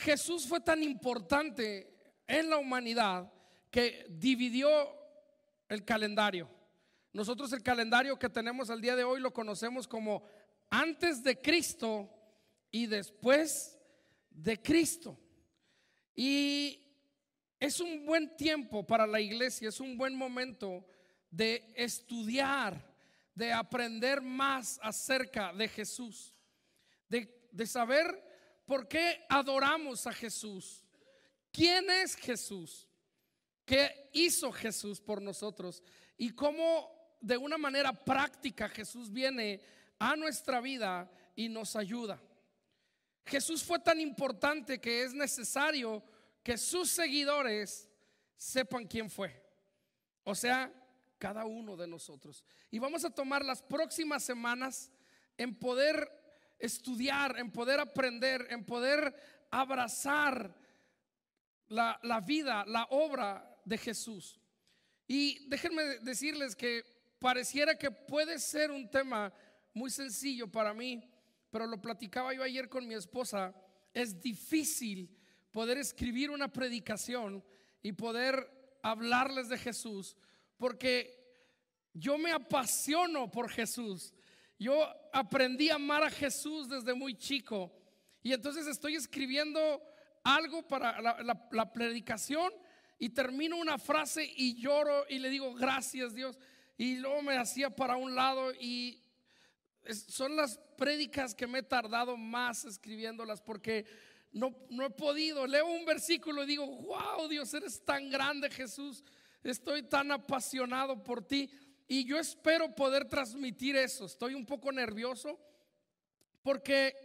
Jesús fue tan importante en la humanidad que dividió el calendario. Nosotros el calendario que tenemos al día de hoy lo conocemos como antes de Cristo y después de Cristo. Y es un buen tiempo para la iglesia, es un buen momento de estudiar, de aprender más acerca de Jesús, de saber por qué adoramos a Jesús, quién es Jesús, qué hizo Jesús por nosotros y cómo de una manera práctica Jesús viene a nuestra vida y nos ayuda. Jesús fue tan importante que es necesario que sus seguidores sepan quién fue, o sea, cada uno de nosotros. Y vamos a tomar las próximas semanas en poder estudiar, en poder aprender, en poder abrazar la vida, la obra de Jesús. Y déjenme decirles que pareciera que puede ser un tema muy sencillo para mí, pero lo platicaba yo ayer con mi esposa. Es difícil poder escribir una predicación y poder hablarles de Jesús, porque yo me apasiono por Jesús. Yo aprendí a amar a Jesús desde muy chico, y entonces estoy escribiendo algo para la predicación y termino una frase y lloro y le digo gracias Dios, y luego me hacía para un lado. Y son las prédicas que me he tardado más escribiéndolas, porque no he podido. Leo un versículo y digo wow, Dios, eres tan grande, Jesús, estoy tan apasionado por ti. Y yo espero poder transmitir eso. Estoy un poco nervioso porque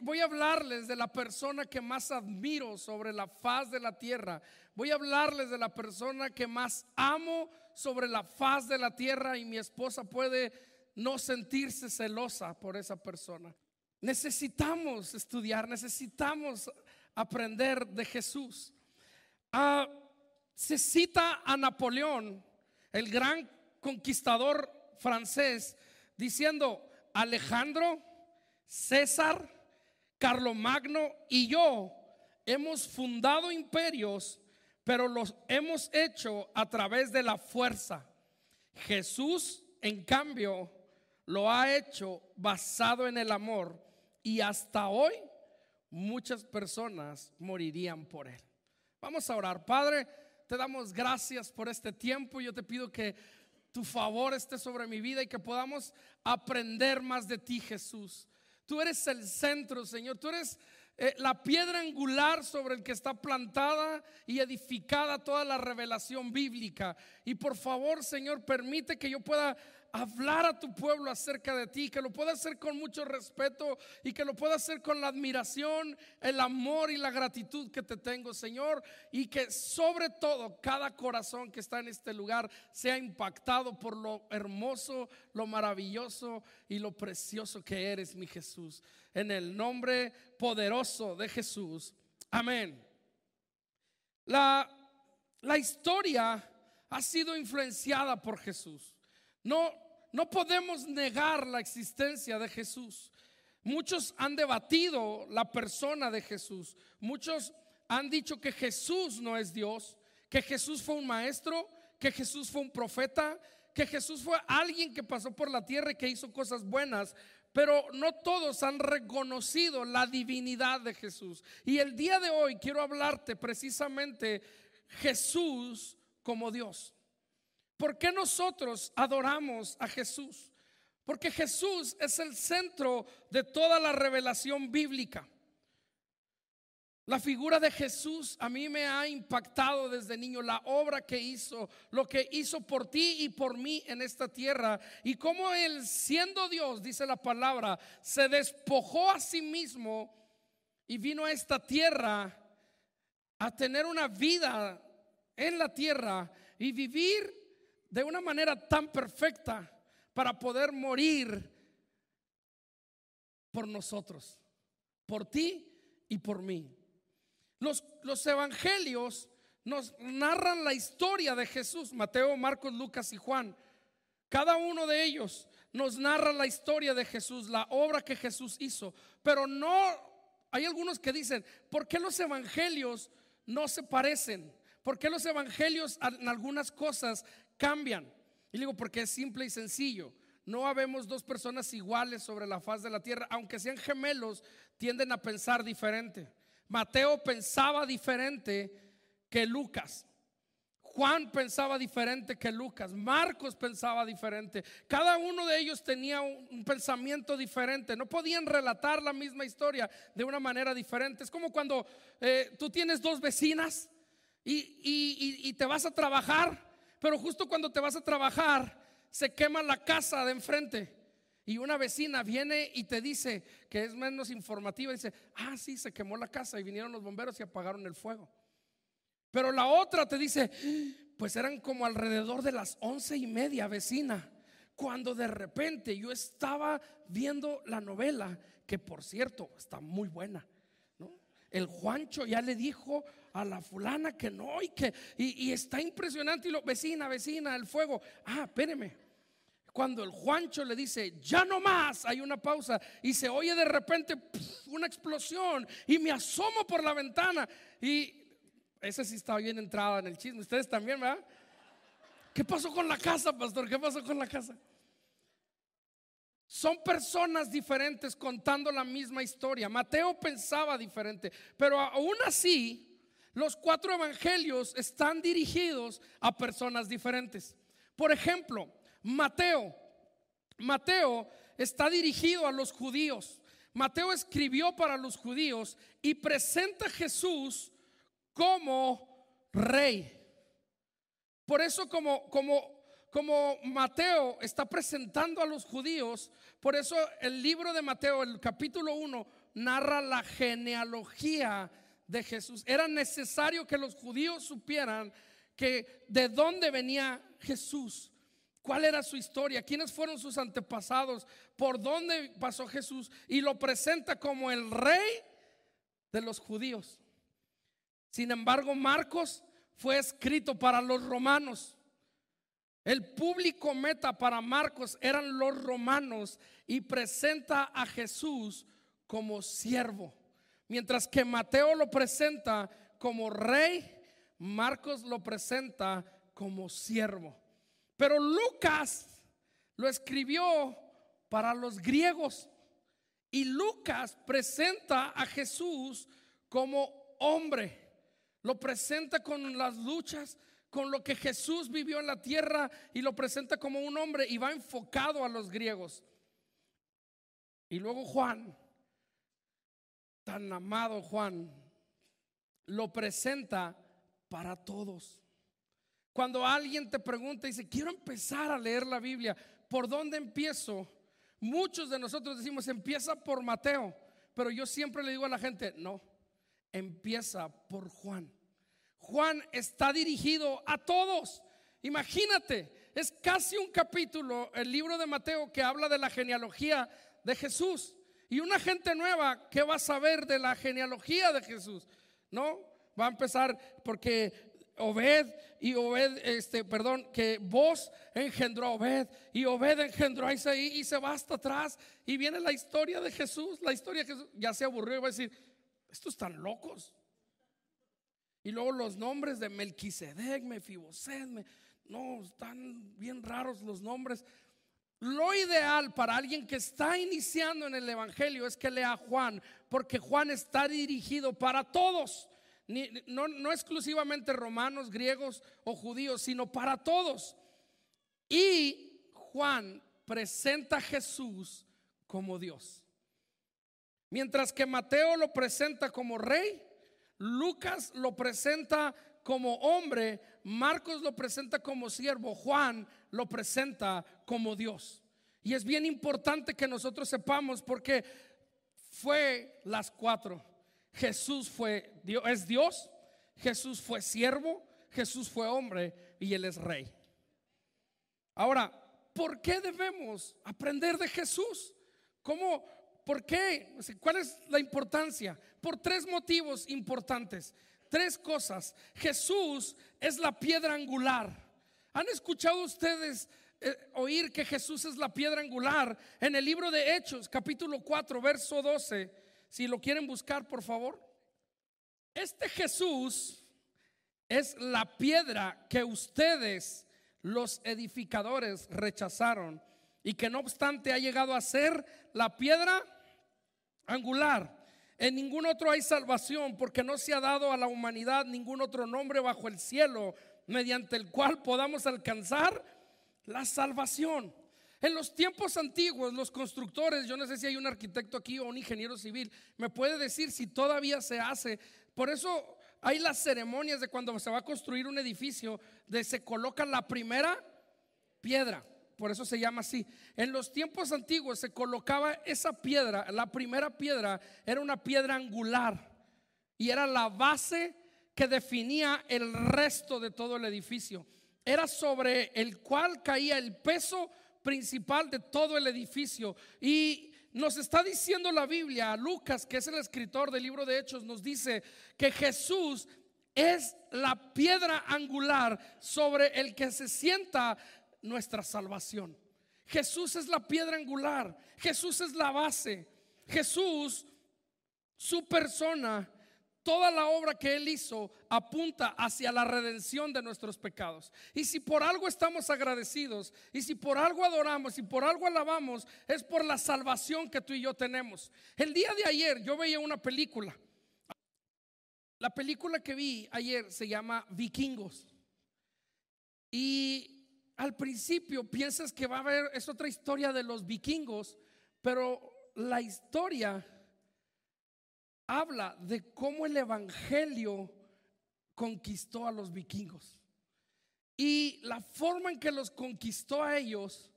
voy a hablarles de la persona que más admiro sobre la faz de la tierra. Voy a hablarles de la persona que más amo sobre la faz de la tierra, y mi esposa puede no sentirse celosa por esa persona. Necesitamos estudiar, necesitamos aprender de Jesús. Se cita a Napoleón, el gran conquistador francés, diciendo: Alejandro, César, Carlomagno y yo hemos fundado imperios, pero los hemos hecho a través de la fuerza. Jesús, en cambio, lo ha hecho basado en el amor, y hasta hoy muchas personas morirían por él. Vamos a orar. Padre, te damos gracias por este tiempo. Yo te pido que tu favor esté sobre mi vida y que podamos aprender más de ti, Jesús. Tú eres el centro, Señor. Tú eres la piedra angular sobre el que está plantada y edificada toda la revelación bíblica. Y por favor, Señor, permite que yo pueda hablar a tu pueblo acerca de ti, que lo pueda hacer con mucho respeto y que lo pueda hacer con la admiración, el amor y la gratitud que te tengo, Señor, y que sobre todo cada corazón que está en este lugar sea impactado por lo hermoso, lo maravilloso y lo precioso que eres, mi Jesús, en el nombre poderoso de Jesús, amén. La historia ha sido influenciada por Jesús. No podemos negar la existencia de Jesús. Muchos han debatido la persona de Jesús. Muchos han dicho que Jesús no es Dios, que Jesús fue un maestro, que Jesús fue un profeta, que Jesús fue alguien que pasó por la tierra y que hizo cosas buenas. Pero no todos han reconocido la divinidad de Jesús. Y el día de hoy quiero hablarte precisamente Jesús como Dios. ¿Por qué nosotros adoramos a Jesús? Porque Jesús es el centro de toda la revelación bíblica. La figura de Jesús a mí me ha impactado desde niño, la obra que hizo, lo que hizo por ti y por mí en esta tierra, y cómo Él, siendo Dios, dice la palabra, se despojó a sí mismo y vino a esta tierra a tener una vida en la tierra y vivir de una manera tan perfecta para poder morir por nosotros, por ti y por mí. Los evangelios nos narran la historia de Jesús: Mateo, Marcos, Lucas y Juan. Cada uno de ellos nos narra la historia de Jesús, la obra que Jesús hizo, pero no hay algunos que dicen, ¿por qué los evangelios no se parecen? ¿Por qué los evangelios en algunas cosas cambian? Y digo, porque es simple y sencillo. No habemos dos personas iguales sobre la faz de la tierra. Aunque sean gemelos, tienden a pensar diferente. Mateo pensaba diferente que Lucas. Juan pensaba diferente que Lucas. Marcos pensaba diferente. Cada uno de ellos tenía un pensamiento diferente. No podían relatar la misma historia de una manera diferente. Es como cuando tú tienes dos vecinas y te vas a trabajar, pero justo cuando te vas a trabajar se quema la casa de enfrente y una vecina viene y te dice, que es menos informativa, dice, sí, se quemó la casa y vinieron los bomberos y apagaron el fuego. Pero la otra te dice, pues eran como alrededor de las 11:30, vecina, cuando de repente yo estaba viendo la novela, que por cierto está muy buena, ¿no? El Juancho ya le dijo a la fulana que no, y está impresionante. Y vecina, el fuego. Espéreme. Cuando el Juancho le dice, ya no más, hay una pausa y se oye de repente una explosión y me asomo por la ventana. Y ese sí está bien entrada en el chisme. Ustedes también, ¿verdad? ¿Qué pasó con la casa, pastor? ¿Qué pasó con la casa? Son personas diferentes contando la misma historia. Mateo pensaba diferente, pero aún así los 4 evangelios están dirigidos a personas diferentes. Por ejemplo, Mateo está dirigido a los judíos. Mateo escribió para los judíos y presenta a Jesús como rey. Por eso como Mateo está presentando a los judíos, por eso el libro de Mateo, el capítulo 1, narra la genealogía de Jesús. Era necesario que los judíos supieran que de dónde venía Jesús, cuál era su historia, quiénes fueron sus antepasados, por dónde pasó Jesús, y lo presenta como el rey de los judíos. Sin embargo, Marcos fue escrito para los romanos. El público meta para Marcos eran los romanos y presenta a Jesús como siervo. Mientras que Mateo lo presenta como rey, Marcos lo presenta como siervo. Pero Lucas lo escribió para los griegos y Lucas presenta a Jesús como hombre. Lo presenta con las luchas, con lo que Jesús vivió en la tierra, y lo presenta como un hombre y va enfocado a los griegos. Y luego Juan, tan amado Juan, lo presenta para todos. Cuando alguien te pregunta y dice, quiero empezar a leer la Biblia, ¿por dónde empiezo? Muchos de nosotros decimos, empieza por Mateo, pero yo siempre le digo a la gente, no, empieza por Juan. Juan está dirigido a todos. Imagínate, es casi un capítulo el libro de Mateo que habla de la genealogía de Jesús. Y una gente nueva, ¿qué va a saber de la genealogía de Jesús? No, va a empezar porque que Boz engendró a Obed y Obed engendró a Isaí, y se va hasta atrás y viene la historia de Jesús. La historia de Jesús ya se aburrió y va a decir, estos están locos. Y luego los nombres de Melquisedec, Mefiboset, no, están bien raros los nombres. Lo ideal para alguien que está iniciando en el evangelio es que lea Juan, porque Juan está dirigido para todos. No exclusivamente romanos, griegos o judíos, sino para todos. Y Juan presenta a Jesús como Dios. Mientras que Mateo lo presenta como rey, Lucas lo presenta como hombre, Marcos lo presenta como siervo, Juan lo presenta como Dios. Y es bien importante que nosotros sepamos, porque fue las 4. Jesús fue Dios, es Dios, Jesús fue siervo, Jesús fue hombre y Él es rey. Ahora, ¿por qué debemos aprender de Jesús? ¿Cómo? ¿Por qué? ¿Cuál es la importancia? Por 3 motivos importantes. 3 cosas. Jesús es la piedra angular. ¿Han escuchado ustedes oír que Jesús es la piedra angular? En el libro de Hechos, capítulo 4, verso 12, Si lo quieren buscar, por favor. Este Jesús es la piedra que ustedes, los edificadores, rechazaron, y que no obstante ha llegado a ser la piedra angular. En ningún otro hay salvación, porque no se ha dado a la humanidad ningún otro nombre bajo el cielo mediante el cual podamos alcanzar la salvación. En los tiempos antiguos, los constructores, yo no sé si hay un arquitecto aquí o un ingeniero civil, me puede decir si todavía se hace. Por eso hay las ceremonias de cuando se va a construir un edificio, de se coloca la primera piedra. Por eso se llama así. En los tiempos antiguos se colocaba esa piedra. La primera piedra era una piedra angular y era la base que definía el resto de todo el edificio. Era sobre el cual caía el peso principal de todo el edificio. Y nos está diciendo la Biblia, Lucas, que es el escritor del libro de Hechos, nos dice que Jesús es la piedra angular sobre el que se sienta nuestra salvación. Jesús es la piedra angular, Jesús es la base. Jesús, su persona, toda la obra que Él hizo apunta hacia la redención de nuestros pecados. Y si por algo estamos agradecidos, y si por algo adoramos, y por algo alabamos, es por la salvación que tú y yo tenemos. El día de ayer yo veía una película. La película que vi ayer se llama Vikingos. Y al principio piensas que va a haber, es otra historia de los vikingos, pero la historia habla de cómo el evangelio conquistó a los vikingos y la forma en que los conquistó a ellos.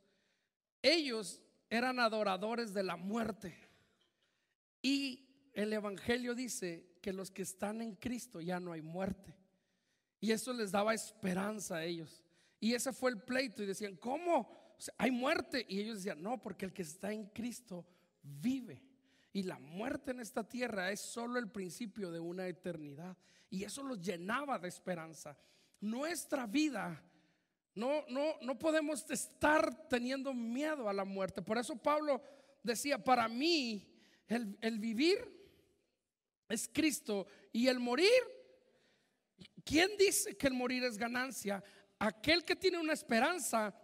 Ellos eran adoradores de la muerte, y el evangelio dice que los que están en Cristo ya no hay muerte, y eso les daba esperanza a ellos. Y ese fue el pleito, y decían, ¿cómo? O sea, hay muerte. Y ellos decían, no, porque el que está en Cristo vive, y la muerte en esta tierra es solo el principio de una eternidad. Y eso los llenaba de esperanza. Nuestra vida, no podemos estar teniendo miedo a la muerte. Por eso Pablo decía, para mí el vivir es Cristo, y el morir, ¿quién dice que el morir es ganancia? Aquel que tiene una esperanza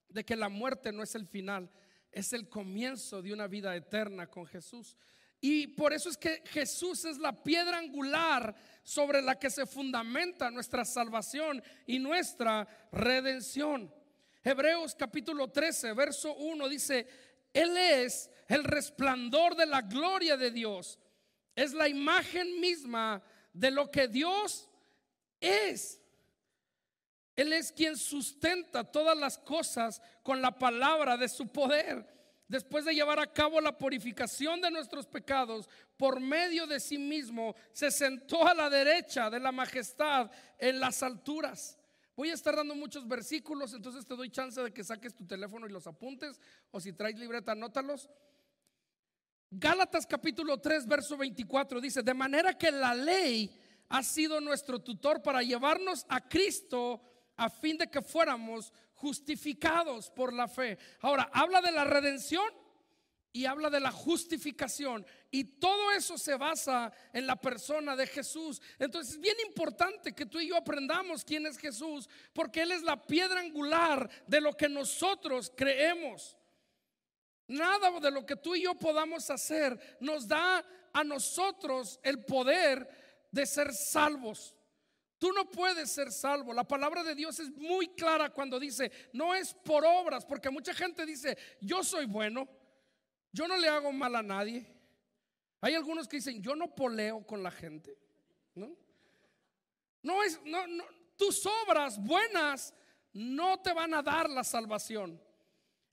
de que la muerte no es el final, es el comienzo de una vida eterna con Jesús. Y por eso es que Jesús es la piedra angular sobre la que se fundamenta nuestra salvación y nuestra redención. Hebreos capítulo 13 verso 1 dice: Él es el resplandor de la gloria de Dios, es la imagen misma de lo que Dios es. Él es quien sustenta todas las cosas con la palabra de su poder. Después de llevar a cabo la purificación de nuestros pecados por medio de sí mismo, se sentó a la derecha de la majestad en las alturas. Voy a estar dando muchos versículos, entonces te doy chance de que saques tu teléfono y los apuntes, o si traes libreta, anótalos. Gálatas capítulo 3 verso 24 dice: de manera que la ley ha sido nuestro tutor para llevarnos a Cristo, a fin de que fuéramos justificados por la fe. Ahora habla de la redención y habla de la justificación, y todo eso se basa en la persona de Jesús. Entonces es bien importante que tú y yo aprendamos quién es Jesús, porque Él es la piedra angular de lo que nosotros creemos. Nada de lo que tú y yo podamos hacer nos da a nosotros el poder de ser salvos. Tú no puedes ser salvo. La palabra de Dios es muy clara cuando dice, no es por obras, porque mucha gente dice, yo soy bueno, yo no le hago mal a nadie. Hay algunos que dicen, yo no poleo con la gente. No, tus obras buenas no te van a dar la salvación.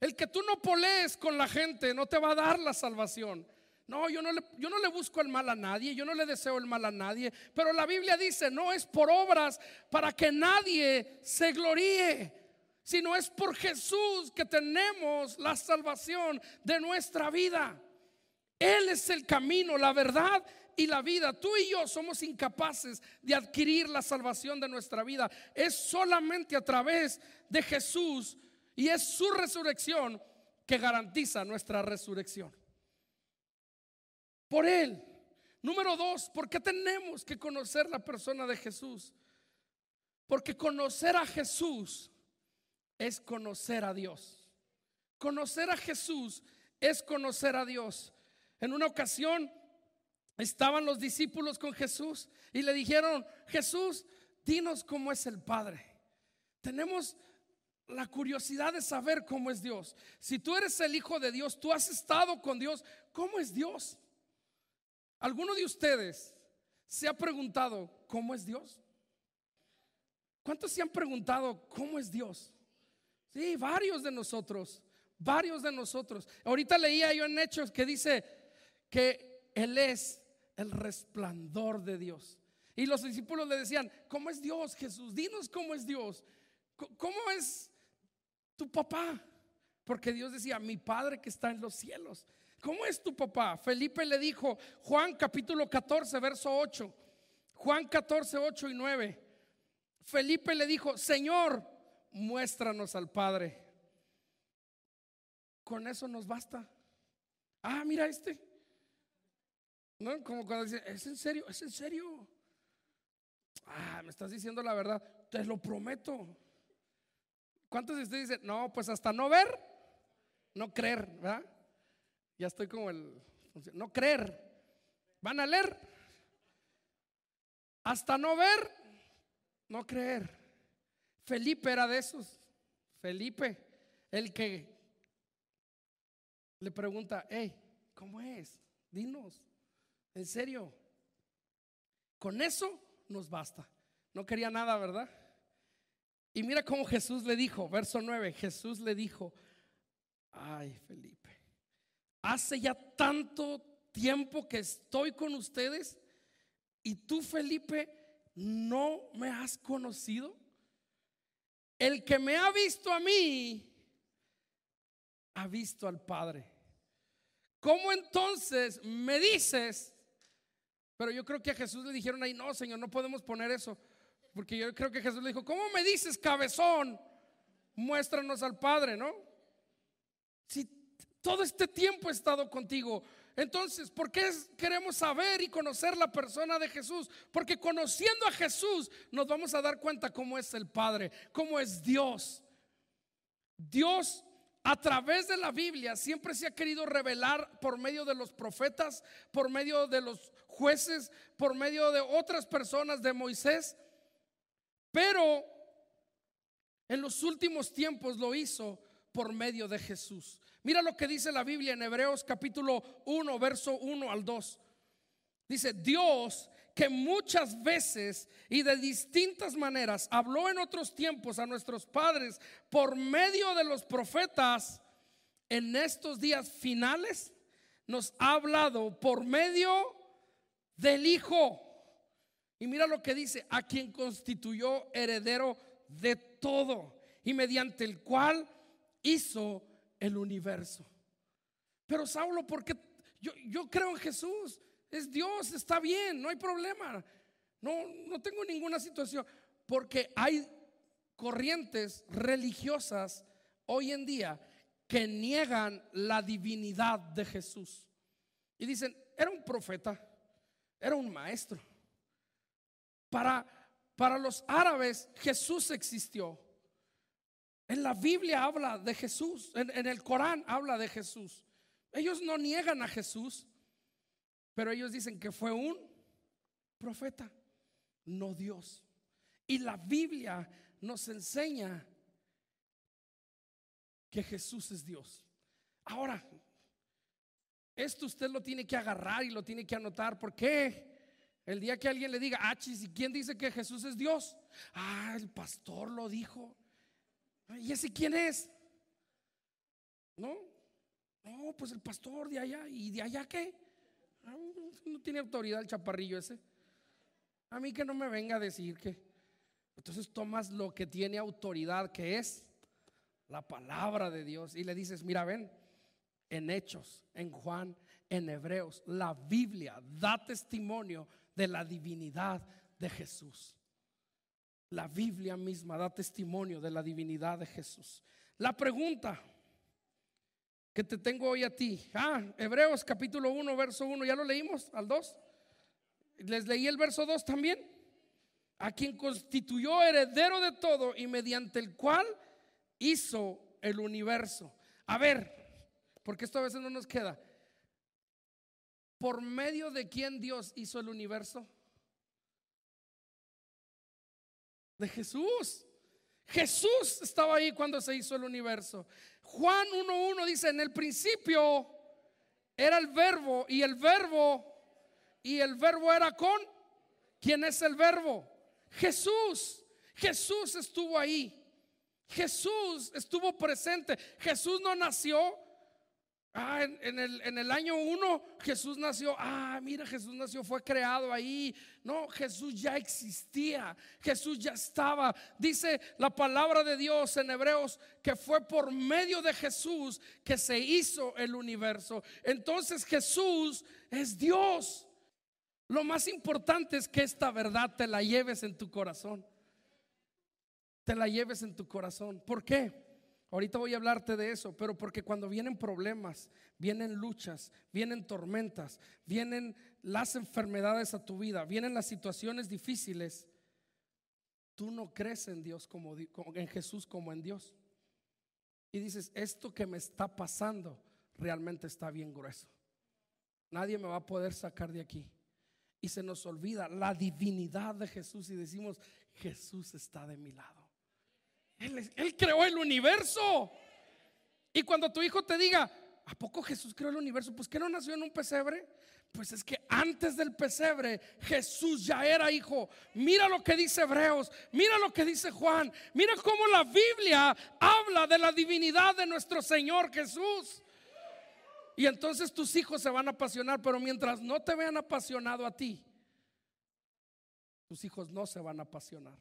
El que tú no polees con la gente no te va a dar la salvación. No, yo no le busco el mal a nadie, yo no le deseo el mal a nadie. Pero la Biblia dice, no es por obras para que nadie se gloríe, sino es por Jesús que tenemos la salvación de nuestra vida. Él es el camino, la verdad y la vida. Tú y yo somos incapaces de adquirir la salvación de nuestra vida. Es solamente a través de Jesús, y es su resurrección que garantiza nuestra resurrección. por Él. Número dos, ¿por qué tenemos que conocer la persona de Jesús? Porque conocer a Jesús es conocer a Dios. Conocer a Jesús es conocer a Dios. En una ocasión estaban los discípulos con Jesús y le dijeron: Jesús, dinos cómo es el Padre. Tenemos la curiosidad de saber cómo es Dios. Si tú eres el Hijo de Dios, tú has estado con Dios, ¿cómo es Dios? ¿Alguno de ustedes se ha preguntado cómo es Dios? ¿Cuántos se han preguntado cómo es Dios? Sí, varios de nosotros. Varios de nosotros. Ahorita leía yo en Hechos que dice que Él es el resplandor de Dios. Y los discípulos le decían: ¿cómo es Dios, Jesús? Dinos cómo es Dios. ¿Cómo es tu papá? Porque Dios decía: mi Padre que está en los cielos. ¿Cómo es tu papá? Felipe le dijo, Juan capítulo 14 verso 8, Juan 14, 8 y 9. Felipe le dijo: Señor, muéstranos al Padre. Con eso nos basta. Ah, mira este. ¿No? Como cuando dice: ¿es en serio? ¿Es en serio? Ah, me estás diciendo la verdad. Te lo prometo. ¿Cuántos de ustedes dicen: no, pues hasta no ver, no creer, ¿verdad? Ya estoy como no creer. ¿Van a leer? Hasta no ver, no creer. Felipe era de esos. Felipe, el que le pregunta: hey, ¿cómo es? Dinos, en serio. Con eso nos basta. No quería nada, ¿verdad? Y mira cómo Jesús le dijo, verso 9. Jesús le dijo: ay, Felipe, hace ya tanto tiempo que estoy con ustedes y tú, Felipe, no me has conocido. El que me ha visto a mí ha visto al Padre. ¿Cómo entonces me dices? Pero yo creo que a Jesús le dijeron ahí: no, Señor, no podemos poner eso. Porque yo creo que Jesús le dijo: ¿cómo me dices, cabezón? Muéstranos al Padre, ¿no? Si todo este tiempo he estado contigo. Entonces, ¿por qué queremos saber y conocer la persona de Jesús? Porque conociendo a Jesús nos vamos a dar cuenta cómo es el Padre, cómo es Dios. Dios, a través de la Biblia, siempre se ha querido revelar por medio de los profetas, por medio de los jueces, por medio de otras personas, de Moisés. Pero en los últimos tiempos lo hizo por medio de Jesús. Mira lo que dice la Biblia en Hebreos capítulo 1 verso 1 al 2. Dice: Dios, que muchas veces y de distintas maneras habló en otros tiempos a nuestros padres por medio de los profetas, en estos días finales nos ha hablado por medio del Hijo. Y mira lo que dice: a quien constituyó heredero de todo y mediante el cual hizo el universo. Pero Saulo, ¿por qué? Yo creo en Jesús, es Dios, está bien, no hay problema. No tengo ninguna situación. Porque hay corrientes religiosas hoy en día que niegan la divinidad de Jesús y dicen: era un profeta, era un maestro. Para los árabes Jesús existió. En la Biblia habla de Jesús, en el Corán habla de Jesús. Ellos no niegan a Jesús, pero ellos dicen que fue un profeta, no Dios. Y la Biblia nos enseña que Jesús es Dios. Ahora, esto usted lo tiene que agarrar y lo tiene que anotar. ¿Por qué? El día que alguien le diga: ah, chis, ¿y quién dice que Jesús es Dios? Ah, el pastor lo dijo. ¿Y ese quién es? No, pues el pastor de allá. ¿Y de allá qué? No tiene autoridad el chaparrillo ese. A mí que no me venga a decir que. Entonces tomas lo que tiene autoridad, que es la palabra de Dios, y le dices: mira, ven, en Hechos, en Juan, en Hebreos, la Biblia da testimonio de la divinidad de Jesús. La Biblia misma da testimonio de la divinidad de Jesús. La pregunta: que te tengo hoy a ti. Hebreos capítulo 1, verso 1, ¿ya lo leímos? ¿Al 2? Les leí el verso 2 también. A quien constituyó heredero de todo y mediante el cual hizo el universo. A ver, porque esto a veces no nos queda. ¿Por medio de quién Dios hizo el universo? De Jesús. Jesús estaba ahí cuando se hizo el universo. Juan 1:1 dice: en el principio era el verbo, y el verbo era con. ¿Quién es el verbo? Jesús. Jesús estuvo ahí. Jesús estuvo presente. Jesús no nació en el año 1. Jesús nació. Mira, Jesús nació, fue creado ahí. No, Jesús ya existía. Jesús ya estaba. Dice la palabra de Dios en Hebreos que fue por medio de Jesús que se hizo el universo. Entonces Jesús es Dios. Lo más importante es que esta verdad te la lleves en tu corazón. Te la lleves en tu corazón. ¿Por qué? Ahorita voy a hablarte de eso, pero porque cuando vienen problemas, vienen luchas, vienen tormentas, vienen las enfermedades a tu vida, vienen las situaciones difíciles, tú no crees en Dios en Jesús como en Dios. Y dices: esto que me está pasando realmente está bien grueso. Nadie me va a poder sacar de aquí. Y se nos olvida la divinidad de Jesús y decimos: Jesús está de mi lado. Él creó el universo. Y cuando tu hijo te diga: ¿a poco Jesús creó el universo? Pues ¿que no nació en un pesebre? Pues es que antes del pesebre Jesús ya era, hijo. Mira lo que dice Hebreos, mira lo que dice Juan, mira cómo la Biblia habla de la divinidad de nuestro Señor Jesús. Y entonces tus hijos se van a apasionar, pero mientras no te vean apasionado a ti, tus hijos no se van a apasionar.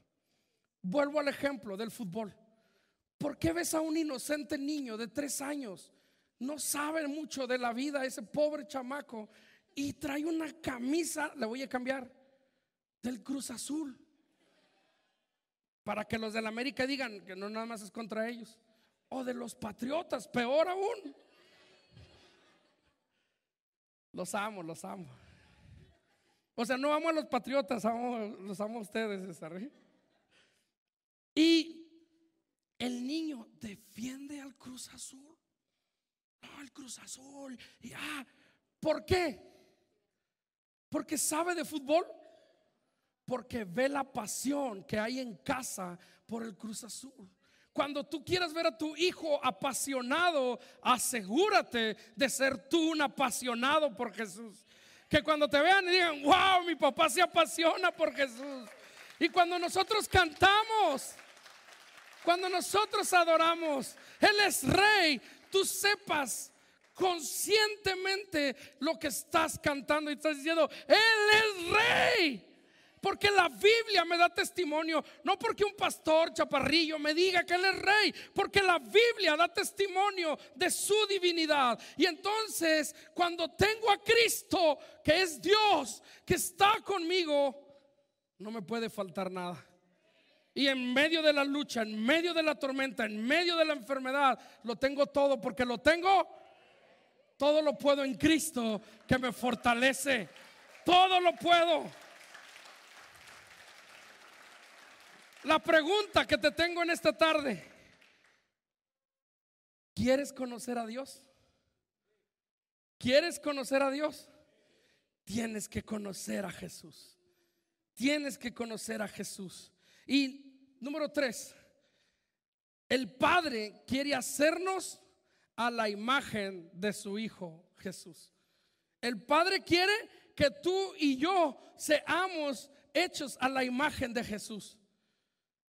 Vuelvo al ejemplo del fútbol. ¿Por qué ves a un inocente niño de 3 años? No sabe mucho de la vida, ese pobre chamaco, y trae una camisa, le voy a cambiar, del Cruz Azul, para que los del América digan que no nada más es contra ellos, o de los Patriotas, peor aún. Los amo. O sea, no amo a los Patriotas, los amo a ustedes, César. Y el niño defiende al Cruz Azul. No, el Cruz Azul. ¿Por qué? Porque sabe de fútbol. Porque ve la pasión que hay en casa por el Cruz Azul. Cuando tú quieras ver a tu hijo apasionado, asegúrate de ser tú un apasionado por Jesús. Que cuando te vean y digan: wow, mi papá se apasiona por Jesús. Y cuando nosotros cantamos, cuando nosotros adoramos, Él es Rey, tú sepas conscientemente lo que estás cantando y estás diciendo: Él es Rey. Porque la Biblia me da testimonio, no porque un pastor chaparrillo me diga que Él es Rey, porque la Biblia da testimonio de su divinidad. Y entonces, cuando tengo a Cristo, que es Dios, que está conmigo, no me puede faltar nada. Y en medio de la lucha, en medio de la tormenta, en medio de la enfermedad, lo tengo todo, porque lo tengo. Todo lo puedo en Cristo que me fortalece. Todo lo puedo. La pregunta que te tengo en esta tarde: ¿quieres conocer a Dios? ¿Quieres conocer a Dios? Tienes que conocer a Jesús. Tienes que conocer a Jesús. Y número 3, el Padre quiere hacernos a la imagen de su Hijo Jesús. El Padre quiere que tú y yo seamos hechos a la imagen de Jesús.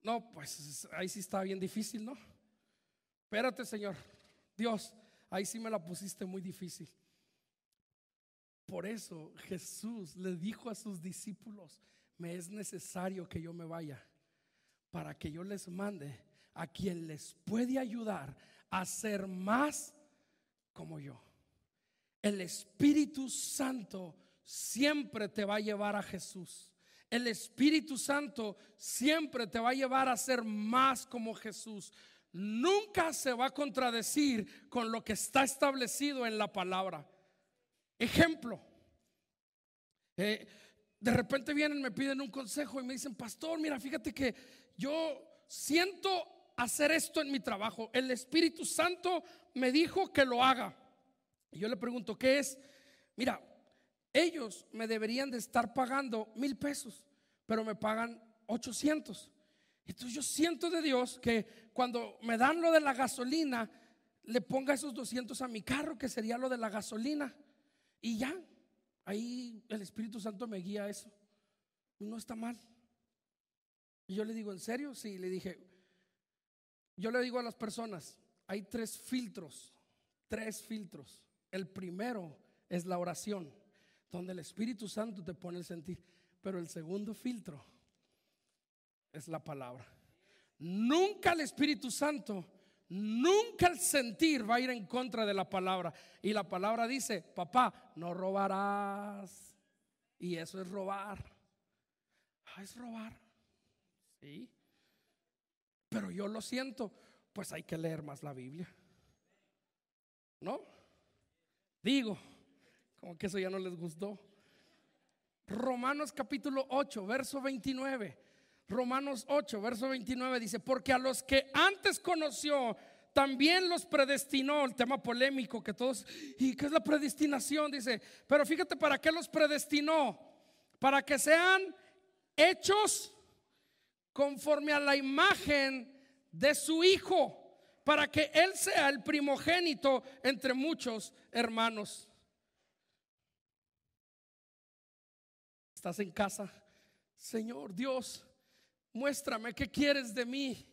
No, pues ahí sí está bien difícil, ¿no? Espérate, Señor Dios, ahí sí me la pusiste muy difícil. Por eso Jesús le dijo a sus discípulos: me es necesario que yo me vaya, para que yo les mande a quien les puede ayudar a ser más como yo. El Espíritu Santo siempre te va a llevar a Jesús. El Espíritu Santo siempre te va a llevar a ser más como Jesús. nunca se va a contradecir con lo que está establecido en la palabra. Ejemplo, de repente vienen, me piden un consejo y me dicen: pastor, mira, fíjate que yo siento hacer esto en mi trabajo, el Espíritu Santo me dijo que lo haga. Y yo le pregunto: ¿qué es? Mira, ellos me deberían de estar pagando 1,000 pesos, pero me pagan 800. Entonces yo siento de Dios que cuando me dan lo de la gasolina, le ponga esos 200 a mi carro, que sería lo de la gasolina. Y ya, ahí el Espíritu Santo me guía a eso. No está mal. Y yo le digo: ¿en serio? Sí, le dije. Yo le digo a las personas: hay 3 filtros. 3 filtros. El primero es la oración, donde el Espíritu Santo te pone el sentir. Pero el segundo filtro es la palabra. Nunca el Espíritu Santo, nunca el sentir va a ir en contra de la palabra. Y la palabra dice: papá, no robarás. Y eso es robar. Es robar. Sí. Pero yo lo siento. Pues hay que leer más la Biblia, ¿no? Digo, como que eso ya no les gustó. Romanos capítulo 8, verso 29. Romanos 8, verso 29 dice: porque a los que antes conoció, también los predestinó. El tema polémico que todos: ¿y qué es la predestinación? Dice, pero fíjate, ¿para qué los predestinó? Para que sean hechos conforme a la imagen de su Hijo, para que Él sea el primogénito entre muchos hermanos. Estás en casa: Señor Dios, muéstrame qué quieres de mí.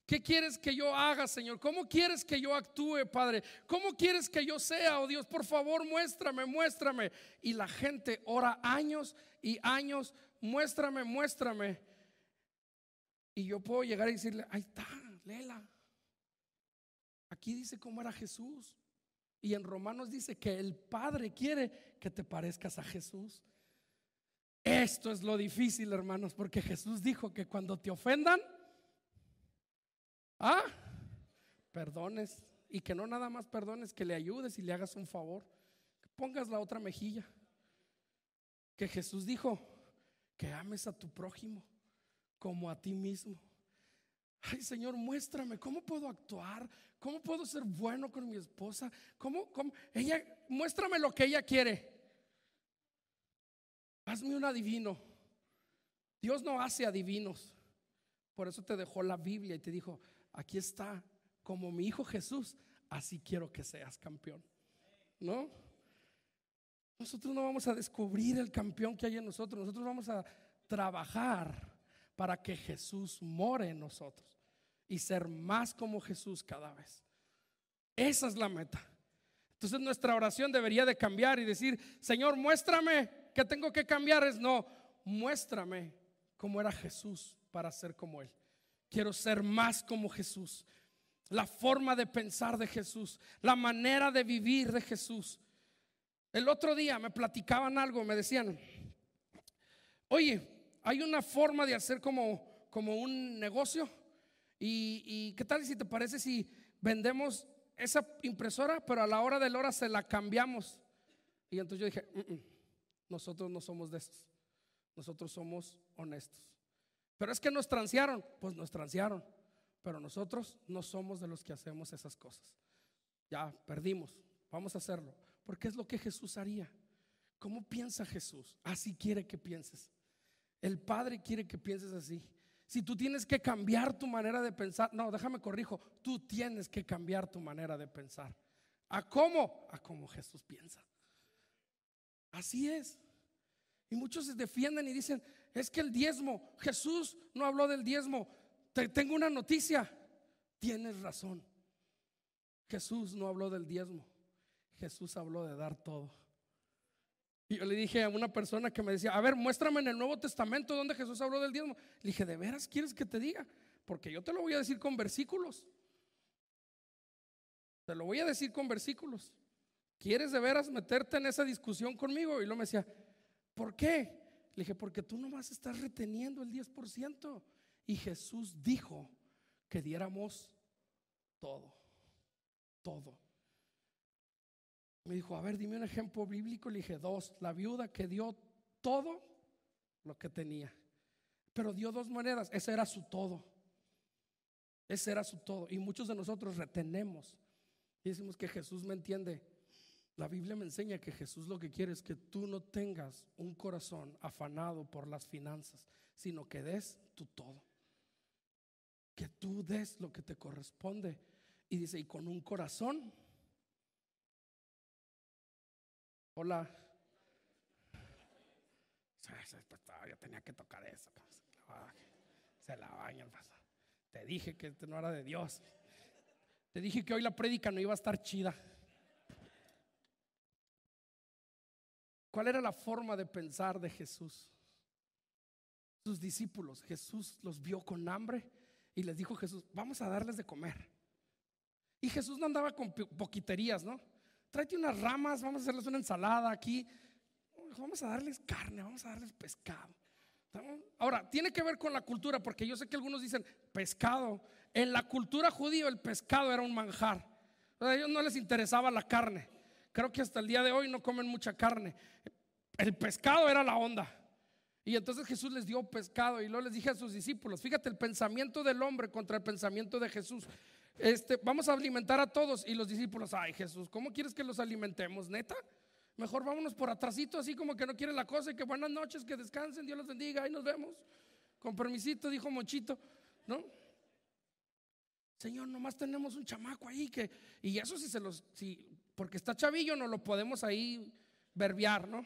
¿Qué quieres que yo haga, Señor? ¿Cómo quieres que yo actúe, Padre? ¿Cómo quieres que yo sea, oh Dios? Por favor, muéstrame, muéstrame. Y la gente ora años y años: muéstrame, muéstrame. Y yo puedo llegar y decirle: ahí está, léela. Aquí dice cómo era Jesús. Y en Romanos dice que el Padre quiere que te parezcas a Jesús. Esto es lo difícil, hermanos, porque Jesús dijo que cuando te ofendan, perdones. Y que no nada más perdones, que le ayudes y le hagas un favor, que pongas la otra mejilla. Que Jesús dijo que ames a tu prójimo como a ti mismo. Ay, Señor, muéstrame cómo puedo actuar, cómo puedo ser bueno con mi esposa, cómo ella, muéstrame lo que ella quiere. Hazme un adivino. Dios no hace adivinos. Por eso te dejó la Biblia y te dijo: aquí está, como mi hijo Jesús, así quiero que seas campeón. ¿No? Nosotros no vamos a descubrir el campeón que hay en nosotros. Nosotros vamos a trabajar para que Jesús more en nosotros y ser más como Jesús cada vez. Esa es la meta. Entonces nuestra oración debería de cambiar y decir: Señor, muéstrame que tengo que cambiar. No, muéstrame cómo era Jesús para ser como Él. Quiero ser más como Jesús. La forma de pensar de Jesús, la manera de vivir de Jesús. El otro día me platicaban algo, me decían: oye, hay una forma de hacer como un negocio. ¿Y qué tal si te parece si vendemos esa impresora, pero a la hora de la hora se la cambiamos? Y entonces yo dije: nosotros no somos de estos. Nosotros somos honestos. Pero es que nos transearon. Pues nos transearon, pero nosotros no somos de los que hacemos esas cosas. Ya perdimos, vamos a hacerlo, porque es lo que Jesús haría. ¿Cómo piensa Jesús? Así quiere que pienses. El Padre quiere que pienses así. Si tú tienes que cambiar tu manera de pensar, no, déjame corrijo, tú tienes que cambiar tu manera de pensar. ¿A cómo? A cómo Jesús piensa. Así es. Y muchos se defienden y dicen: es que el diezmo, Jesús no habló del diezmo. Te tengo una noticia: tienes razón. Jesús no habló del diezmo. Jesús habló de dar todo. Y yo le dije a una persona que me decía: a ver, muéstrame en el Nuevo Testamento donde Jesús habló del diezmo. Le dije: ¿de veras quieres que te diga? Porque yo te lo voy a decir con versículos. Te lo voy a decir con versículos. ¿Quieres de veras meterte en esa discusión conmigo? Y luego me decía: ¿por qué? Le dije: porque tú nomás estás reteniendo el 10%. Y Jesús dijo que diéramos todo, todo. Me dijo, a ver, dime un ejemplo bíblico. Le dije, dos. La viuda que dio todo lo que tenía, pero dio dos maneras. Ese era su todo. Ese era su todo. Y muchos de nosotros retenemos y decimos que Jesús me entiende. La Biblia me enseña que Jesús lo que quiere es que tú no tengas un corazón afanado por las finanzas, sino que des tu todo, que tú des lo que te corresponde. Y dice, y con un corazón. Hola. Ya tenía que tocar eso. Se la baña el pastor. Te dije que no era de Dios. Te dije que hoy la prédica no iba a estar chida. ¿Cuál era la forma de pensar de Jesús? Sus discípulos, Jesús los vio con hambre y les dijo Jesús, vamos a darles de comer. Y Jesús no andaba con poquiterías, ¿no? Tráete unas ramas, vamos a hacerles una ensalada aquí. Vamos a darles carne, vamos a darles pescado. Ahora, tiene que ver con la cultura, porque yo sé que algunos dicen pescado. En la cultura judía el pescado era un manjar. A ellos no les interesaba la carne. Creo que hasta el día de hoy no comen mucha carne. El pescado era la onda. Y entonces Jesús les dio pescado. Y luego les dije a sus discípulos, fíjate, el pensamiento del hombre contra el pensamiento de Jesús. Vamos a alimentar a todos. Y los discípulos, ay Jesús, ¿cómo quieres que los alimentemos? ¿Neta? Mejor vámonos por atrasito, así como que no quieren la cosa. Y que buenas noches, que descansen, Dios los bendiga, ahí nos vemos. Con permisito, dijo Monchito, ¿no? Señor, nomás tenemos un chamaco ahí y eso porque está chavillo, no lo podemos ahí verbiar, ¿no?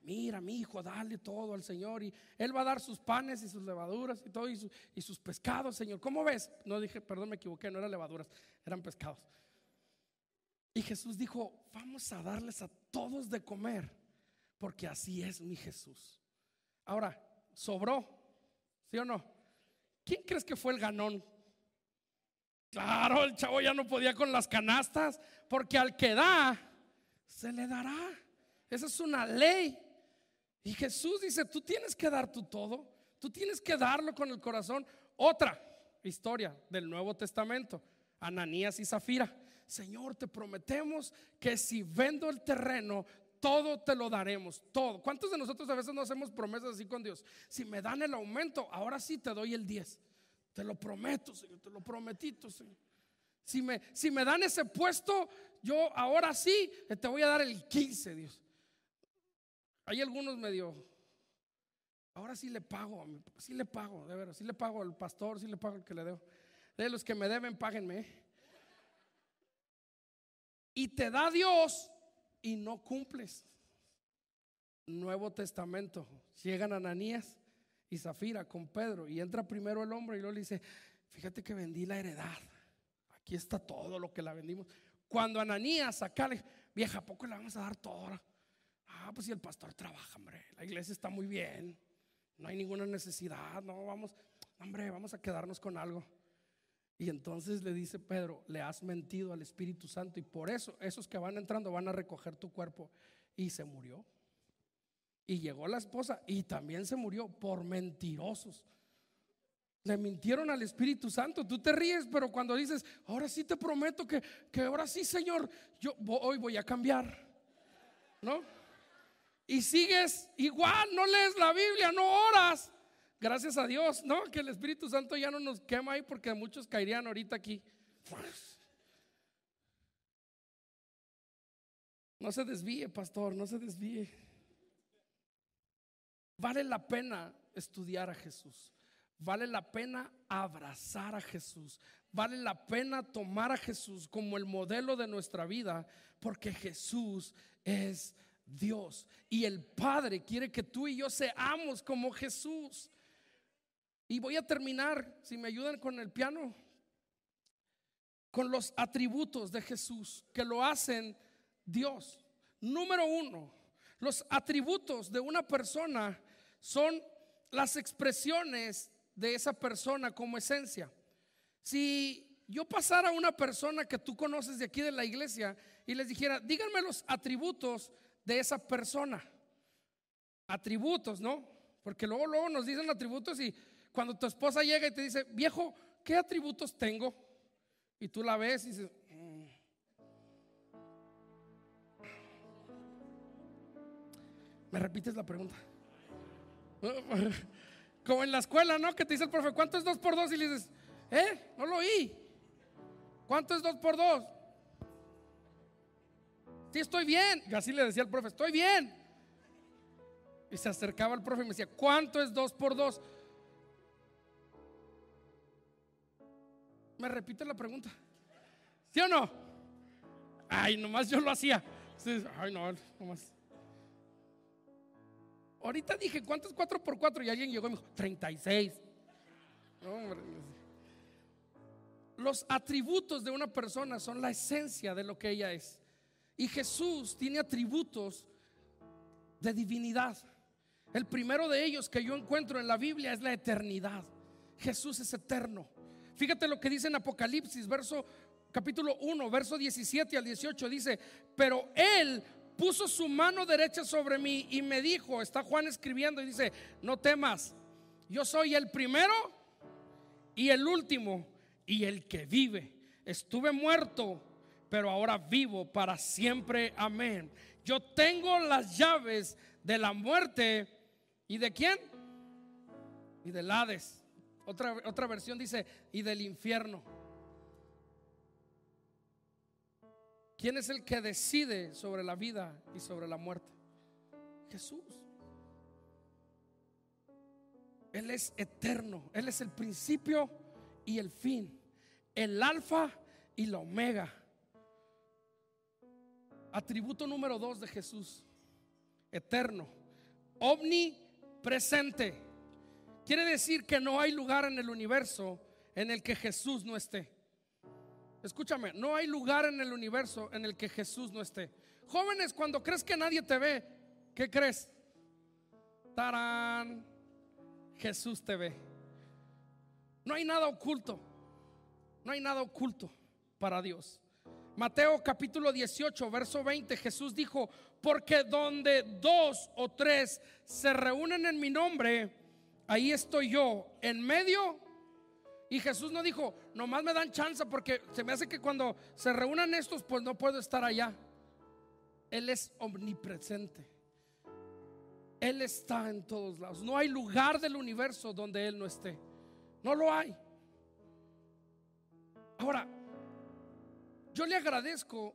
Mira, mi hijo, dale todo al Señor y Él va a dar sus panes y sus levaduras y todo y sus pescados, Señor. ¿Cómo ves? No dije, perdón, me equivoqué, no eran levaduras, eran pescados. Y Jesús dijo, vamos a darles a todos de comer, porque así es mi Jesús. Ahora, ¿sobró? ¿Sí o no? ¿Quién crees que fue el ganón? Claro, el chavo ya no podía con las canastas, porque al que da, se le dará. Esa es una ley. Y Jesús dice, tú tienes que dar tu todo, tú tienes que darlo con el corazón. Otra historia del Nuevo Testamento, Ananías y Zafira. Señor, te prometemos que si vendo el terreno, todo te lo daremos, todo. ¿Cuántos de nosotros a veces no hacemos promesas así con Dios? Si me dan el aumento, ahora sí te doy el 10. Te lo prometo, Señor, te lo prometito, Señor. Si me dan ese puesto, yo ahora sí te voy a dar el 15, Dios. Hay algunos medio, ahora sí le pago, de veras, sí le pago al pastor, sí le pago al que le debo. De los que me deben, páguenme. Y te da Dios y no cumples. Nuevo Testamento, llegan Ananías y Zafira con Pedro y entra primero el hombre y luego le dice, fíjate que vendí la heredad, aquí está todo lo que la vendimos. Cuando Ananías acá le, vieja, ¿a poco le vamos a dar todo? Pues si el pastor trabaja, hombre, la iglesia está muy bien, no hay ninguna necesidad, no, vamos a quedarnos con algo. Y entonces le dice Pedro, le has mentido al Espíritu Santo y por eso esos que van entrando van a recoger tu cuerpo. Y se murió. Y llegó la esposa y también se murió por mentirosos. Le mintieron al Espíritu Santo. Tú te ríes, pero cuando dices, ahora sí te prometo que ahora sí, Señor, yo hoy voy a cambiar, ¿no? Y sigues igual, no lees la Biblia, no oras. Gracias a Dios, ¿no? Que el Espíritu Santo ya no nos quema ahí, porque muchos caerían ahorita aquí. No se desvíe, pastor, no se desvíe. Vale la pena estudiar a Jesús. Vale la pena abrazar a Jesús. Vale la pena tomar a Jesús como el modelo de nuestra vida, porque Jesús es Dios y el Padre quiere que tú y yo seamos como Jesús. Y voy a terminar, si me ayudan con el piano, con los atributos de Jesús que lo hacen Dios. Número 1, los atributos de una persona son las expresiones de esa persona como esencia. Si yo pasara a una persona que tú conoces de aquí de la iglesia y les dijera, díganme los atributos de esa persona. Atributos, ¿no? Porque luego nos dicen atributos y cuando tu esposa llega y te dice, viejo, ¿qué atributos tengo? Y tú la ves y dices, ¿me repites la pregunta? Como en la escuela, ¿no? Que te dice el profe, ¿cuánto es 2 por 2? Y le dices, no lo oí. ¿Cuánto es 2 por 2? Sí, estoy bien. Y así le decía al profe, estoy bien. Y se acercaba al profe y me decía, ¿cuánto es 2 por 2? ¿Me repite la pregunta? ¿Sí o no? Ay, nomás yo lo hacía. Ay, no, nomás. Ahorita dije, ¿cuánto es 4 por 4? Y alguien llegó y me dijo, 36. No, hombre. Los atributos de una persona son la esencia de lo que ella es. Y Jesús tiene atributos de divinidad. El primero de ellos que yo encuentro en la Biblia es la eternidad. Jesús es eterno. Fíjate lo que dice en Apocalipsis, capítulo 1, verso 17 al 18. Dice, pero Él puso su mano derecha sobre mí y me dijo, está Juan escribiendo y dice, no temas, yo soy el primero y el último y el que vive. Estuve muerto, pero ahora vivo para siempre. Amén. Yo tengo las llaves de la muerte. ¿Y de quién? Y del Hades. Otra versión dice, y del infierno. ¿Quién es el que decide sobre la vida y sobre la muerte? Jesús. Él es eterno. Él es el principio y el fin, el alfa y la omega. Atributo número 2 de Jesús: eterno, omnipresente. Quiere decir que no hay lugar en el universo en el que Jesús no esté. Escúchame, no hay lugar en el universo en el que Jesús no esté. Jóvenes, cuando crees que nadie te ve, ¿qué crees? ¡Tarán! Jesús te ve. No hay nada oculto. No hay nada oculto para Dios. Mateo capítulo 18, verso 20, Jesús dijo, porque donde 2 o 3 se reúnen en mi nombre, ahí estoy yo en medio. Y Jesús no dijo, nomás me dan chance porque se me hace que cuando se reúnan estos, pues no puedo estar allá. Él es omnipresente. Él está en todos lados. No hay lugar del universo donde Él no esté. No lo hay. Ahora, yo le agradezco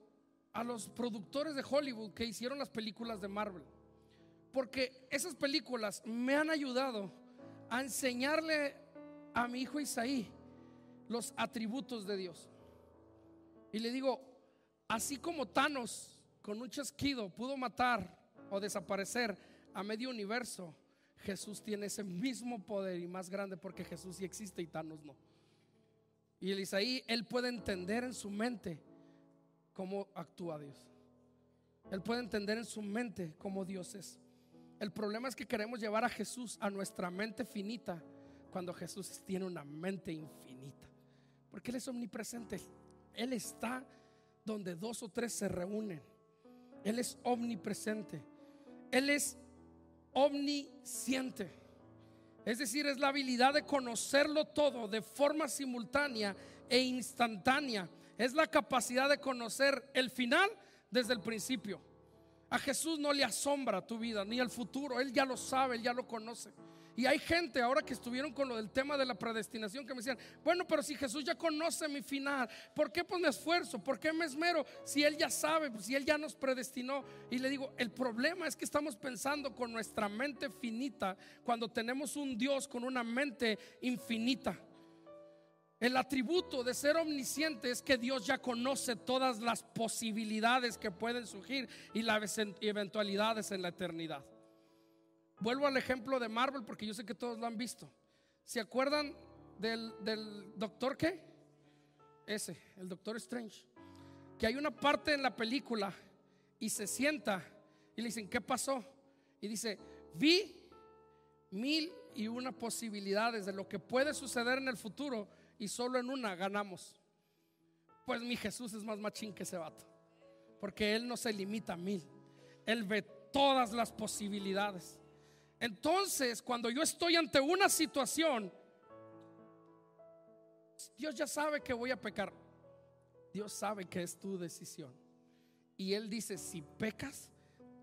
a los productores de Hollywood que hicieron las películas de Marvel, porque esas películas me han ayudado a enseñarle a mi hijo Isaí los atributos de Dios. Y le digo, así como Thanos con un chasquido pudo matar o desaparecer a medio universo, Jesús tiene ese mismo poder y más grande, porque Jesús sí existe y Thanos no. Y el Isaí, él puede entender en su mente cómo actúa Dios. Él puede entender en su mente cómo Dios es. El problema es que queremos llevar a Jesús a nuestra mente finita, cuando Jesús tiene una mente infinita, porque Él es omnipresente. Él está donde 2 o 3 se reúnen. Él es omnipresente. Él es omnisciente. Es decir, es la habilidad de conocerlo todo de forma simultánea e instantánea. Es la capacidad de conocer el final desde el principio. A Jesús no le asombra tu vida ni el futuro. Él ya lo sabe, Él ya lo conoce. Y hay gente ahora que estuvieron con lo del tema de la predestinación que me decían, bueno, pero si Jesús ya conoce mi final, ¿por qué pues me esfuerzo? ¿Por qué me esmero? Si Él ya sabe, si Él ya nos predestinó. Y le digo, el problema es que estamos pensando con nuestra mente finita cuando tenemos un Dios con una mente infinita. El atributo de ser omnisciente es que Dios ya conoce todas las posibilidades que pueden surgir y las eventualidades en la eternidad. Vuelvo al ejemplo de Marvel porque yo sé que todos lo han visto. ¿Se acuerdan del doctor qué? El Doctor Strange. Que hay una parte en la película y se sienta y le dicen, ¿qué pasó? Y dice, vi 1001 posibilidades de lo que puede suceder en el futuro y solo en una ganamos. Pues mi Jesús es más machín que ese vato, porque Él no se limita a 1000. Él ve todas las posibilidades. Entonces, cuando yo estoy ante una situación, Dios ya sabe que voy a pecar. Dios sabe que es tu decisión. Y Él dice, si pecas,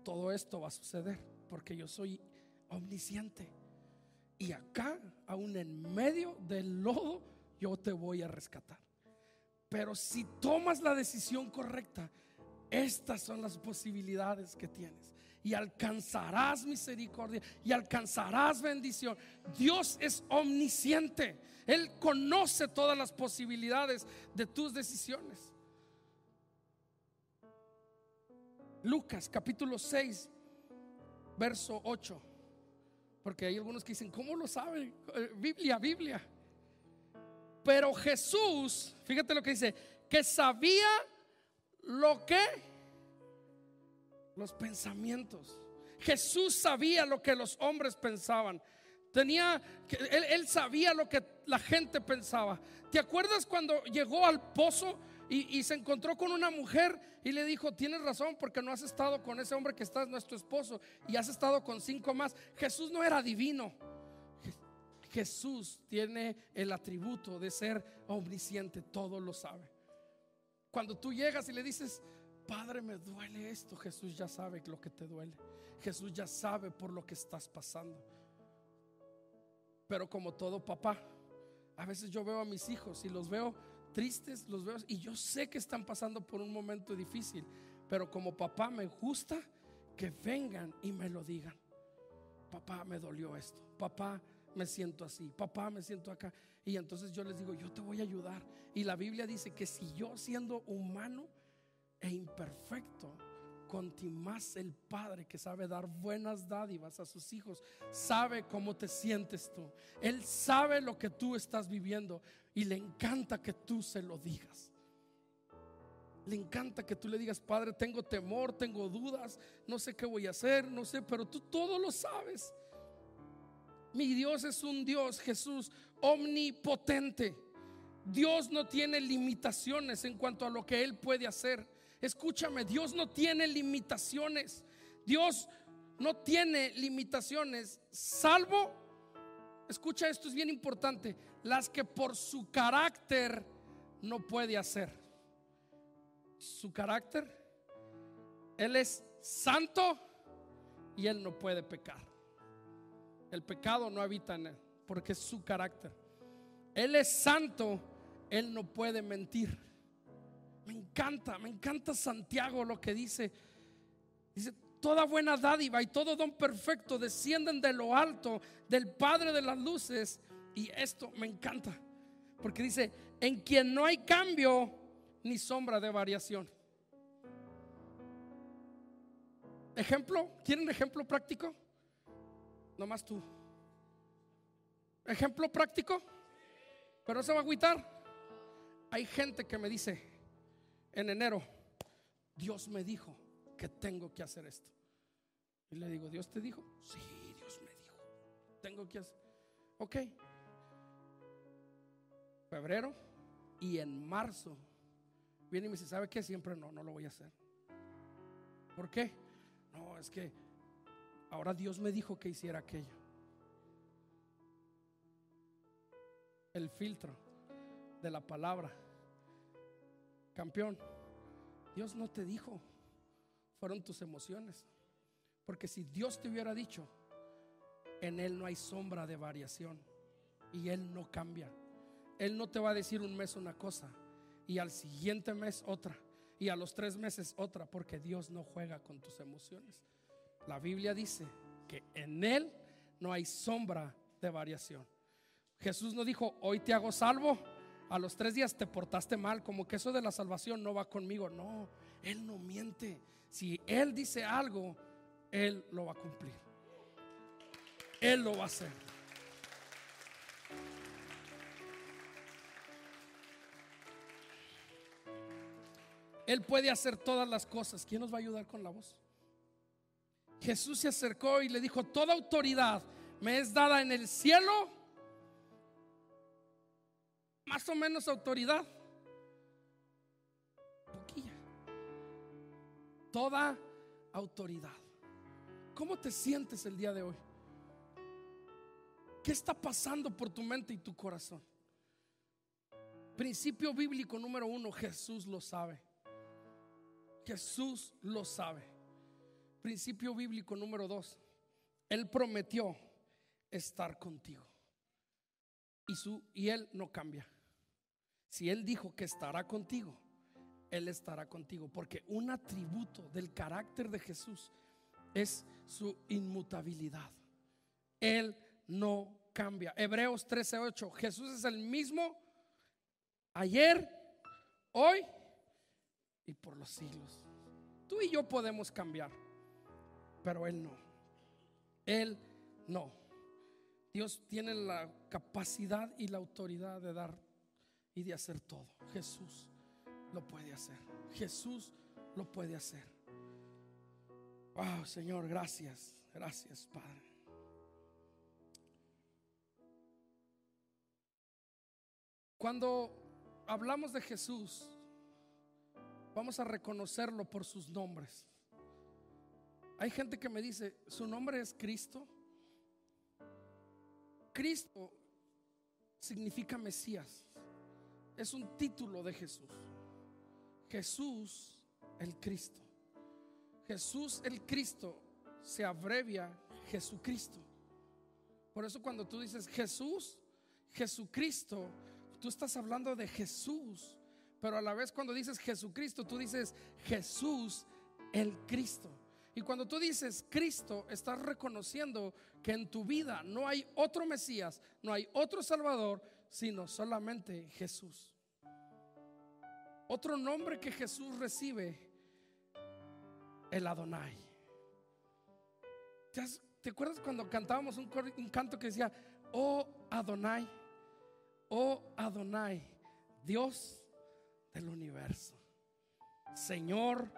todo esto va a suceder, porque yo soy omnisciente. Y acá, aún en medio del lodo, yo te voy a rescatar. Pero si tomas la decisión correcta, estas son las posibilidades que tienes. Y alcanzarás misericordia y alcanzarás bendición. Dios es omnisciente. Él conoce todas las posibilidades de tus decisiones. Lucas capítulo 6 verso 8. Porque hay algunos que dicen, ¿cómo lo saben? Biblia. Pero Jesús, fíjate lo que dice, que sabía lo que los pensamientos. Jesús sabía lo que los hombres pensaban. Él sabía lo que la gente pensaba. ¿Te acuerdas cuando llegó al pozo y se encontró con una mujer y le dijo, tienes razón, porque no has estado con ese hombre que está nuestro esposo y has estado con 5 más? Jesús no era divino. Jesús tiene el atributo de ser omnisciente, todo lo sabe. Cuando tú llegas y le dices, Padre, me duele esto, Jesús ya sabe lo que te duele. Jesús ya sabe por lo que estás pasando. Pero como todo papá, a veces yo veo a mis hijos y los veo tristes, los veo y yo sé que están pasando por un momento difícil, pero como papá me gusta que vengan y me lo digan. Papá, me dolió esto. Papá, me siento así. Papá, me siento acá. Y entonces yo les digo, yo te voy a ayudar. Y la Biblia dice que si yo, siendo humano e imperfecto, conti más el Padre que sabe dar buenas dádivas a sus hijos, sabe cómo te sientes tú. Él sabe lo que tú estás viviendo y le encanta que tú se lo digas. Le encanta que tú le digas, Padre, tengo temor, tengo dudas, no sé qué voy a hacer, no sé, pero tú todo lo sabes. Mi Dios es un Dios, Jesús, omnipotente. Dios no tiene limitaciones en cuanto a lo que Él puede hacer. Escúchame, Dios no tiene limitaciones. Dios no tiene limitaciones, salvo, escucha, esto es bien importante, las que por su carácter no puede hacer. Su carácter, Él es santo y Él no puede pecar. El pecado no habita en Él, porque es su carácter. Él es santo, Él no puede mentir. Me encanta Santiago lo que dice. Dice, toda buena dádiva y todo don perfecto descienden de lo alto, del Padre de las luces. Y esto me encanta, porque dice, en quien no hay cambio ni sombra de variación. Ejemplo, ¿quieren ejemplo práctico? Nomás tú. Ejemplo práctico, pero no se va a agüitar. Hay gente que me dice en enero, Dios me dijo que tengo que hacer esto. Y le digo, ¿Dios te dijo? Sí, Dios me dijo, tengo que hacer. Ok. Febrero y en marzo viene y me dice, ¿sabe qué? Siempre no lo voy a hacer. ¿Por qué? No, es que ahora Dios me dijo que hiciera aquello. El filtro de la palabra. Campeón, Dios no te dijo, fueron tus emociones. Porque si Dios te hubiera dicho, en Él no hay sombra de variación y Él no cambia. Él no te va a decir un mes una cosa y al siguiente mes otra y a los 3 meses otra, porque Dios no juega con tus emociones. La Biblia dice que en Él no hay sombra de variación. Jesús no dijo, hoy te hago salvo, a los 3 días te portaste mal, como que eso de la salvación no va conmigo. No, Él no miente. Si Él dice algo, Él lo va a cumplir. Él lo va a hacer. Él puede hacer todas las cosas. ¿Quién nos va a ayudar con la voz? Jesús se acercó y le dijo, toda autoridad me es dada en el cielo. Más o menos autoridad, poquilla. Toda autoridad. ¿Cómo te sientes el día de hoy? ¿Qué está pasando por tu mente y tu corazón? Principio bíblico número 1, Jesús lo sabe. Jesús lo sabe. Principio bíblico número 2, Él prometió estar contigo. Y Él no cambia. Si Él dijo que estará contigo, Él estará contigo, porque un atributo del carácter de Jesús es su inmutabilidad. Él no cambia. Hebreos 13:8, Jesús es el mismo ayer, hoy y por los siglos. Tú y yo podemos cambiar, pero Él no. Él no. Dios tiene la capacidad y la autoridad de dar y de hacer todo. Jesús lo puede hacer. Jesús lo puede hacer. Wow, Señor, gracias. Gracias, Padre. Cuando hablamos de Jesús, vamos a reconocerlo por sus nombres. Hay gente que me dice, ¿su nombre es Cristo? Cristo significa Mesías. Es un título de Jesús. Jesús el Cristo. Jesús el Cristo se abrevia Jesucristo. Por eso cuando tú dices Jesús, Jesucristo, tú estás hablando de Jesús. Pero a la vez cuando dices Jesucristo, tú dices Jesús el Cristo. Y cuando tú dices Cristo, estás reconociendo que en tu vida no hay otro Mesías, no hay otro Salvador, sino solamente Jesús. Otro nombre que Jesús recibe, el Adonai. ¿Te acuerdas cuando cantábamos un canto que decía, oh Adonai, Dios del universo, Señor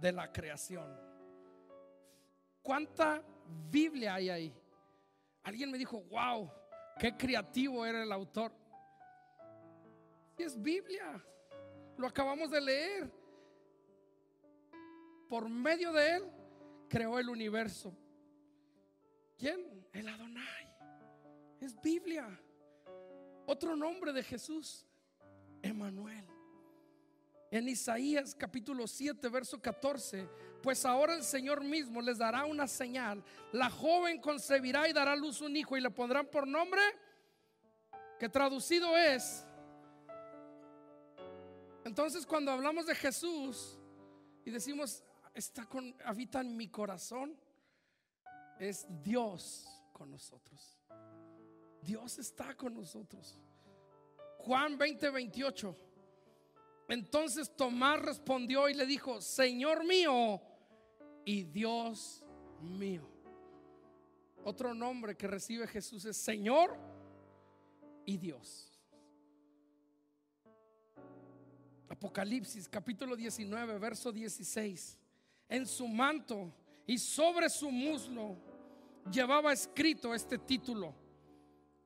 de la creación? ¿Cuánta Biblia hay ahí? Alguien me dijo, wow, qué creativo era el autor. Y es Biblia, lo acabamos de leer. Por medio de Él creó el universo. ¿Quién? El Adonai. Es Biblia. Otro nombre de Jesús, Emmanuel. En Isaías capítulo 7 verso 14, pues ahora el Señor mismo les dará una señal. La joven concebirá y dará a luz un hijo y le pondrán por nombre, que traducido es. Entonces cuando hablamos de Jesús y decimos habita en mi corazón, es Dios con nosotros. Dios está con nosotros. Juan 20:28. Entonces Tomás respondió y le dijo, Señor mío y Dios mío. Otro nombre que recibe Jesús es Señor y Dios. Apocalipsis capítulo 19 verso 16. En su manto y sobre su muslo llevaba escrito este título: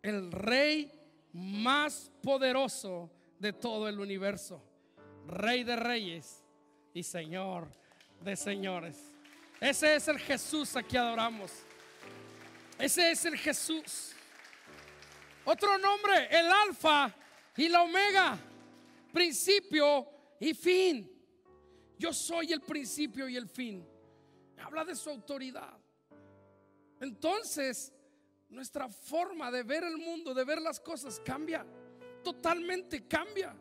el Rey más poderoso de todo el universo, Rey de reyes y Señor de señores. Ese es el Jesús a que adoramos. Ese es el Jesús. Otro nombre, el Alfa y la Omega, principio y fin. Yo soy el principio y el fin. Habla de su autoridad. Entonces nuestra forma de ver el mundo, de ver las cosas cambia. Totalmente cambia.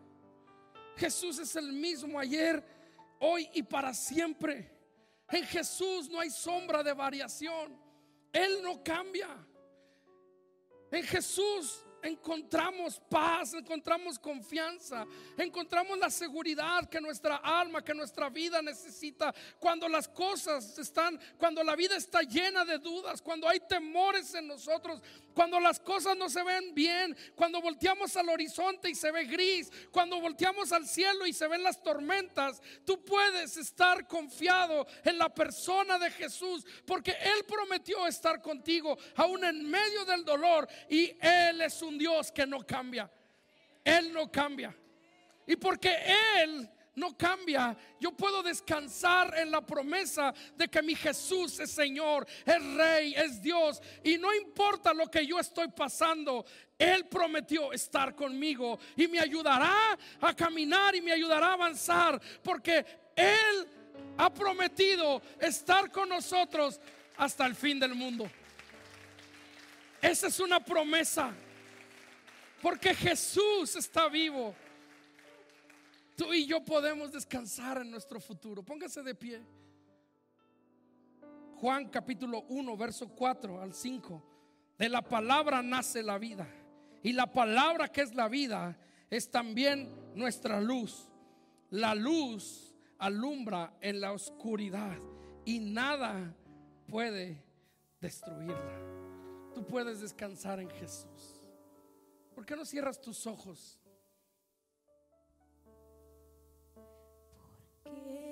Jesús es el mismo ayer, hoy y para siempre. En Jesús no hay sombra de variación. Él no cambia. En Jesús encontramos paz, encontramos confianza, encontramos la seguridad que nuestra alma, que nuestra vida necesita. Cuando las cosas cuando la vida está llena de dudas, cuando hay temores en nosotros, cuando las cosas no se ven bien, cuando volteamos al horizonte y se ve gris, cuando volteamos al cielo y se ven las tormentas, tú puedes estar confiado en la persona de Jesús, porque Él prometió estar contigo aún en medio del dolor, y Él es un Dios que no cambia. Él no cambia. Y porque Él no cambia. Yo puedo descansar en la promesa de que mi Jesús es Señor, es Rey, es Dios, y no importa lo que yo estoy pasando, Él prometió estar conmigo y me ayudará a caminar y me ayudará a avanzar, porque Él ha prometido estar con nosotros hasta el fin del mundo. Esa es una promesa, porque Jesús está vivo. Tú y yo podemos descansar en nuestro futuro. Póngase de pie. Juan capítulo 1 verso 4 al 5. De la palabra nace la vida, y la palabra que es la vida es también nuestra luz. La luz alumbra en la oscuridad y nada puede destruirla. Tú puedes descansar en Jesús. ¿Por qué no cierras tus ojos? Porque